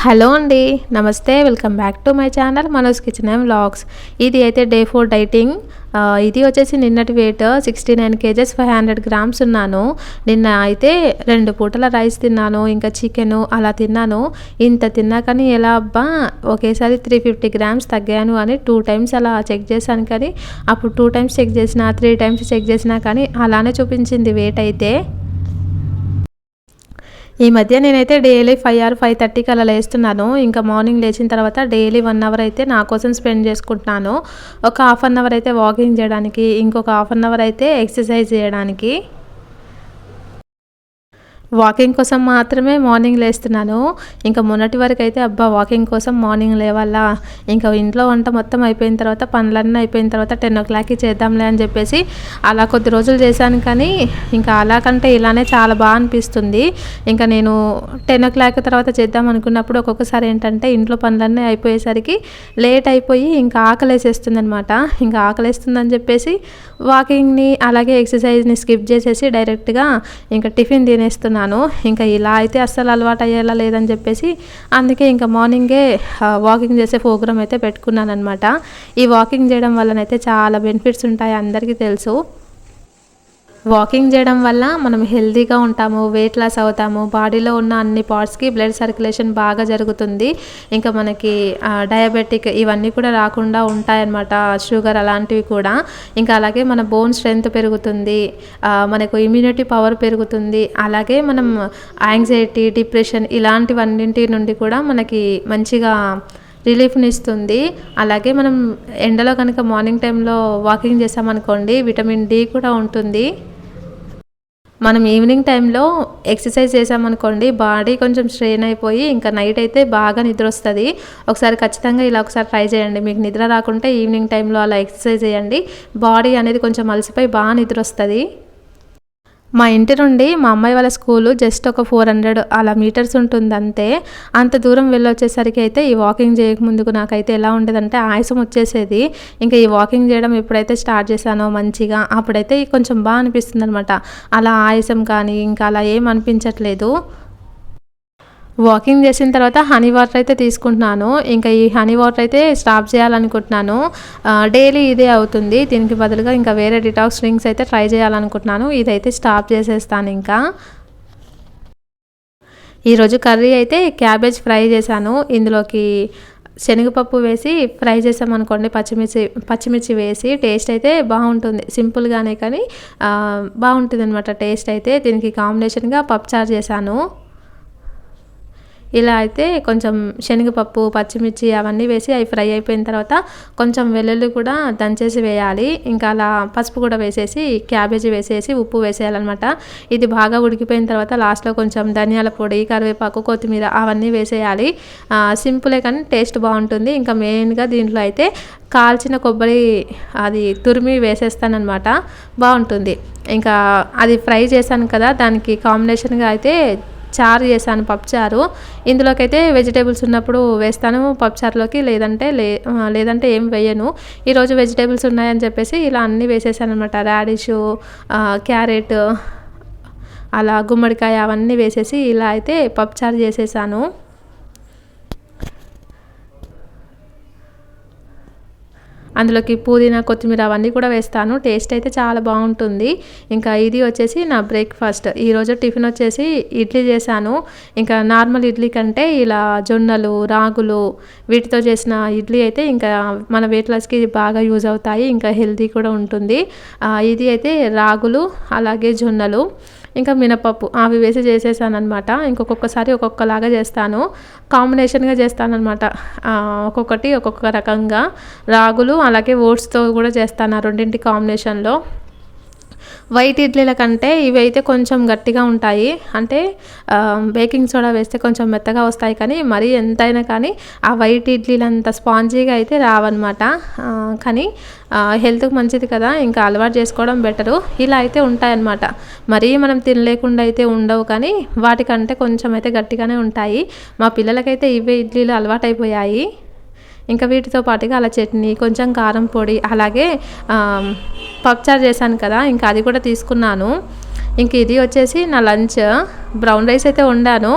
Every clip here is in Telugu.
హలో అండి, నమస్తే. Welcome back to my channel Manoj kitchen and vlogs. ఇది అయితే డే 4 డైటింగ్. ఇది వచ్చేసి నిన్నటి వెయిట్ 69 kgs 500 grams ఉన్నాను. నిన్న అయితే 2 పూటల రైస్ తిన్నాను, ఇంకా చికెను అలా తిన్నాను. ఇంత తిన్నా కానీ ఎలా అబ్బా ఒకేసారి 350 grams తగ్గాను అని 2 times అలా చెక్ చేశాను. కానీ అప్పుడు 2 times చెక్ చేసినా 3 times చెక్ చేసినా కానీ అలానే చూపించింది వెయిట్ అయితే. ఈ మధ్య నేనైతే డైలీ 5 or 5:30కి అలా లేస్తున్నాను. ఇంకా మార్నింగ్ లేచిన తర్వాత డైలీ 1 hour అయితే నా కోసం స్పెండ్ చేసుకుంటున్నాను. ఒక హాఫ్ అన్ అవర్ అయితే వాకింగ్ చేయడానికి, ఇంకొక హాఫ్ అన్ అవర్ అయితే ఎక్సర్సైజ్ చేయడానికి. వాకింగ్ కోసం మాత్రమే మార్నింగ్ లేస్తున్నాను. ఇంకా మొన్నటి వరకు అయితే అబ్బా వాకింగ్ కోసం మార్నింగ్ లేవాలా, ఇంకా ఇంట్లో వంట మొత్తం అయిపోయిన తర్వాత పనులన్నీ అయిపోయిన తర్వాత 10 o'clockకి చేద్దాంలే అని చెప్పేసి అలా కొద్ది రోజులు చేశాను. కానీ ఇంకా అలా కంటే ఇలానే చాలా బాగా అనిపిస్తుంది. ఇంకా నేను 10 o'clock తర్వాత చేద్దాం అనుకున్నప్పుడు ఒక్కొక్కసారి ఏంటంటే ఇంట్లో పనులన్నీ అయిపోయేసరికి లేట్ అయిపోయి ఇంకా ఆకలేసేస్తుంది అనమాట. ఇంకా ఆకలేస్తుందని చెప్పేసి వాకింగ్ని అలాగే ఎక్సర్సైజ్ని స్కిప్ చేసేసి డైరెక్ట్గా ఇంకా టిఫిన్ తినేస్తున్నాను. ఇంకా ఇలా అయితే అస్సలు అలవాటు అయ్యేలా లేదని చెప్పేసి అందుకే ఇంకా మార్నింగే వాకింగ్ చేసే ప్రోగ్రామ్ అయితే పెట్టుకున్నాను అనమాట. ఈ వాకింగ్ చేయడం వల్లనైతే చాలా బెనిఫిట్స్ ఉంటాయి, అందరికీ తెలుసు. వాకింగ్ చేయడం వల్ల మనం హెల్తీగా ఉంటాము, వెయిట్ లాస్ అవుతాము, బాడీలో ఉన్న అన్ని పార్ట్స్కి బ్లడ్ సర్క్యులేషన్ బాగా జరుగుతుంది. ఇంకా మనకి డయాబెటిక్ ఇవన్నీ కూడా రాకుండా ఉంటాయన్నమాట, షుగర్ అలాంటివి కూడా. ఇంకా అలాగే మన బోన్ స్ట్రెంగ్త్ పెరుగుతుంది, మనకు ఇమ్యూనిటీ పవర్ పెరుగుతుంది. అలాగే మనం యాంగ్జైటీ, డిప్రెషన్ ఇలాంటివన్నింటి నుండి కూడా మనకి మంచిగా రిలీఫ్ని ఇస్తుంది. అలాగే మనం ఎండలో కనుక మార్నింగ్ టైంలో వాకింగ్ చేసామనుకోండి, విటమిన్ డి కూడా ఉంటుంది. మనం ఈవినింగ్ టైంలో ఎక్సర్సైజ్ చేసామనుకోండి, బాడీ కొంచెం స్ట్రెయిన్ అయిపోయి ఇంకా నైట్ అయితే బాగా నిద్ర వస్తుంది. ఒకసారి ఖచ్చితంగా ఇలా ఒకసారి ట్రై చేయండి. మీకు నిద్ర రాకుంటే ఈవినింగ్ టైంలో అలా ఎక్సర్సైజ్ చేయండి, బాడీ అనేది కొంచెం అలసిపోయి బాగా నిద్ర వస్తుంది. మా ఇంటి నుండి మా అమ్మాయి వాళ్ళ స్కూలు జస్ట్ ఒక 400 అలా మీటర్స్ ఉంటుంది అంతే. అంత దూరం వెళ్ళొచ్చేసరికి అయితే ఈ వాకింగ్ చేయకముందుకు నాకైతే ఎలా ఉండేదంటే ఆయాసం వచ్చేసేది. ఇంకా ఈ వాకింగ్ చేయడం ఎప్పుడైతే స్టార్ట్ చేశానో మంచిగా, అప్పుడైతే కొంచెం బాగా అనిపిస్తుంది అనమాట. అలా ఆయాసం కానీ ఇంకా అలా ఏం అనిపించట్లేదు. వాకింగ్ చేసిన తర్వాత హనీ వాటర్ అయితే తీసుకుంటున్నాను. ఇంకా ఈ హనీ వాటర్ అయితే స్టాప్ చేయాలనుకుంటున్నాను. డైలీ ఇదే అవుతుంది, దీనికి బదులుగా ఇంకా వేరే డిటాక్స్ డ్రింక్స్ అయితే ట్రై చేయాలనుకుంటున్నాను. ఇదైతే స్టాప్ చేసేస్తాను. ఇంకా ఈరోజు కర్రీ అయితే క్యాబేజ్ ఫ్రై చేశాను. ఇందులోకి శనగపప్పు వేసి ఫ్రై చేసామనుకోండి, పచ్చిమిర్చి వేసి టేస్ట్ అయితే బాగుంటుంది. సింపుల్గానే కానీ బాగుంటుంది అనమాట టేస్ట్ అయితే. దీనికి కాంబినేషన్గా పప్పుచారు చేశాను. ఇలా అయితే కొంచెం శనగపప్పు, పచ్చిమిర్చి అవన్నీ వేసి అవి ఫ్రై అయిపోయిన తర్వాత కొంచెం వెల్లుల్లి కూడా దంచేసి వేయాలి. ఇంకా అలా పసుపు కూడా వేసేసి క్యాబేజీ వేసేసి ఉప్పు వేసేయాలన్నమాట. ఇది బాగా ఉడికిపోయిన తర్వాత లాస్ట్లో కొంచెం ధనియాల పొడి, కరివేపాకు, కొత్తిమీర అవన్నీ వేసేయాలి. సింపులే కానీ టేస్ట్ బాగుంటుంది. ఇంకా మెయిన్గా దీంట్లో అయితే కాల్చిన కొబ్బరి అది తురిమి వేసేస్తానన్నమాట, బాగుంటుంది. ఇంకా అది ఫ్రై చేశాను కదా, దానికి కాంబినేషన్గా అయితే చారు చేశాను, పప్పుచారు. ఇందులోకైతే వెజిటేబుల్స్ ఉన్నప్పుడు వేస్తాను పప్పుచారులోకి, లేదంటే ఏం వేయను. ఈరోజు వెజిటేబుల్స్ ఉన్నాయని చెప్పేసి ఇలా అన్నీ వేసేసాను అనమాట. రాడిషు, క్యారెట్, అలా గుమ్మడికాయ అవన్నీ వేసేసి ఇలా అయితే పప్పుచారు చేసేసాను. అందులోకి పుదీనా, కొత్తిమీర అవన్నీ కూడా వేస్తాను. టేస్ట్ అయితే చాలా బాగుంటుంది. ఇంకా ఇది వచ్చేసి నా బ్రేక్ఫాస్ట్. ఈరోజు టిఫిన్ వచ్చేసి ఇడ్లీ చేశాను. ఇంకా నార్మల్ ఇడ్లీ కంటే ఇలా జొన్నలు, రాగులు వీటితో చేసిన ఇడ్లీ అయితే ఇంకా మన వెయిట్ లాస్కి బాగా యూజ్ అవుతాయి, ఇంకా హెల్తీ కూడా ఉంటుంది. ఇది అయితే రాగులు అలాగే జొన్నలు ఇంకా మినపప్పు అవి వేసి చేసేసాను అనమాట. ఇంకొకసారి ఒక్కొక్కలాగా చేస్తాను, కాంబినేషన్గా చేస్తాను అనమాట. ఒక్కొక్కటి ఒక్కొక్క రకంగా రాగులు అలాగే ఓట్స్తో కూడా చేస్తాను, ఆ రెండింటి కాంబినేషన్లో. వైట్ ఇడ్లీల కంటే ఇవి అయితే కొంచెం గట్టిగా ఉంటాయి, అంటే బేకింగ్ సోడా వేస్తే కొంచెం మెత్తగా వస్తాయి. కానీ మరీ ఎంతైనా కానీ ఆ వైట్ ఇడ్లీలు అంత స్పాంజీగా అయితే రావన్నమాట. కానీ హెల్త్కి మంచిది కదా, ఇంకా అలవాటు చేసుకోవడం బెటరు. ఇలా అయితే ఉంటాయన్నమాట. మరీ మనం తినలేకుండా అయితే ఉండవు, కానీ వాటికంటే కొంచెం అయితే గట్టిగానే ఉంటాయి. మా పిల్లలకైతే ఇవే ఇడ్లీలు అలవాటు అయిపోయాయి. ఇంకా వీటితో పాటుగా అలా చట్నీ, కొంచెం కారం పొడి, అలాగే పప్పుచారు చేశాను కదా, ఇంకా అది కూడా తీసుకున్నాను. ఇంక ఇది వచ్చేసి నా లంచ్. బ్రౌన్ రైస్ అయితే వండాను.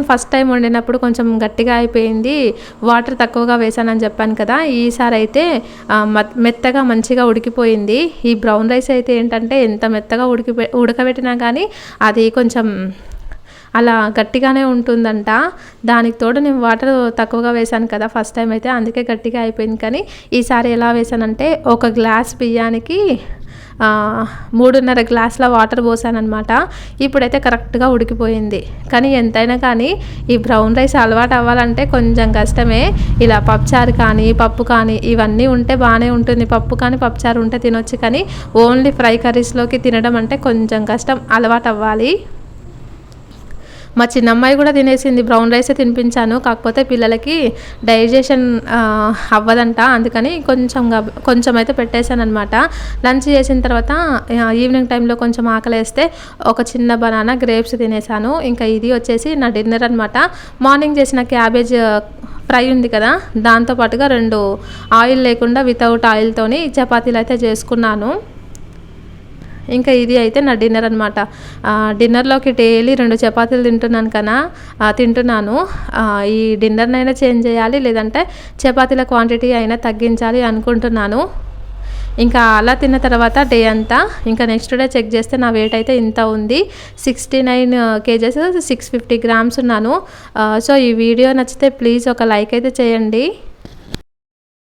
ఫస్ట్ టైం వండినప్పుడు కొంచెం గట్టిగా అయిపోయింది, వాటర్ తక్కువగా వేసానని చెప్పాను కదా. ఈసారి అయితే మెత్తగా మంచిగా ఉడికిపోయింది. ఈ బ్రౌన్ రైస్ అయితే ఏంటంటే ఎంత మెత్తగా ఉడకబెట్టినా కానీ అది కొంచెం అలా గట్టిగానే ఉంటుందంట. దానికి తోడు నేను వాటర్ తక్కువగా వేసాను కదా ఫస్ట్ టైం అయితే, అందుకే గట్టిగా అయిపోయింది. కానీ ఈసారి ఎలా వేసానంటే ఒక గ్లాస్ బియ్యానికి 3.5 గ్లాసుల వాటర్ పోసానమాట. ఇప్పుడైతే కరెక్ట్గా ఉడికిపోయింది. కానీ ఎంతైనా కానీ ఈ బ్రౌన్ రైస్ అలవాటు అవ్వాలంటే కొంచెం కష్టమే. ఇలా పప్పుచారు కానీ పప్పు కానీ ఇవన్నీ ఉంటే బాగానే ఉంటుంది. పప్పు కానీ పప్పుచారు ఉంటే తినొచ్చు, కానీ ఓన్లీ ఫ్రై కర్రీస్లోకి తినడం అంటే కొంచెం కష్టం, అలవాటు అవ్వాలి. మా చిన్నమ్మాయి కూడా తినేసింది, బ్రౌన్ రైసే తినిపించాను. కాకపోతే పిల్లలకి డైజెషన్ అవ్వదంట, అందుకని కొంచెం అయితే పెట్టేశాను అనమాట. లంచ్ చేసిన తర్వాత ఈవినింగ్ టైంలో కొంచెం ఆకలేస్తే ఒక చిన్న బనానా, గ్రేప్స్ తినేసాను. ఇంకా ఇది వచ్చేసి నా డిన్నర్ అనమాట. మార్నింగ్ చేసిన క్యాబేజ్ ఫ్రై ఉంది కదా, దాంతోపాటుగా 2 ఆయిల్ లేకుండా వితౌట్ ఆయిల్తోని చపాతీలు అయితే చేసుకున్నాను. ఇంకా ఇది అయితే నా డిన్నర్ అనమాట. డిన్నర్లోకి డైలీ 2 చపాతీలు తింటున్నాను. ఈ డిన్నర్నైనా చేంజ్ చేయాలి, లేదంటే చపాతీల క్వాంటిటీ అయినా తగ్గించాలి అనుకుంటున్నాను. ఇంకా అలా తిన్న తర్వాత డే అంతా ఇంకా నెక్స్ట్ డే చెక్ చేస్తే నా వెయిట్ అయితే ఇంత ఉంది, 69 kgs 650 grams ఉన్నాను. సో ఈ వీడియో నచ్చితే ప్లీజ్ ఒక లైక్ అయితే చేయండి.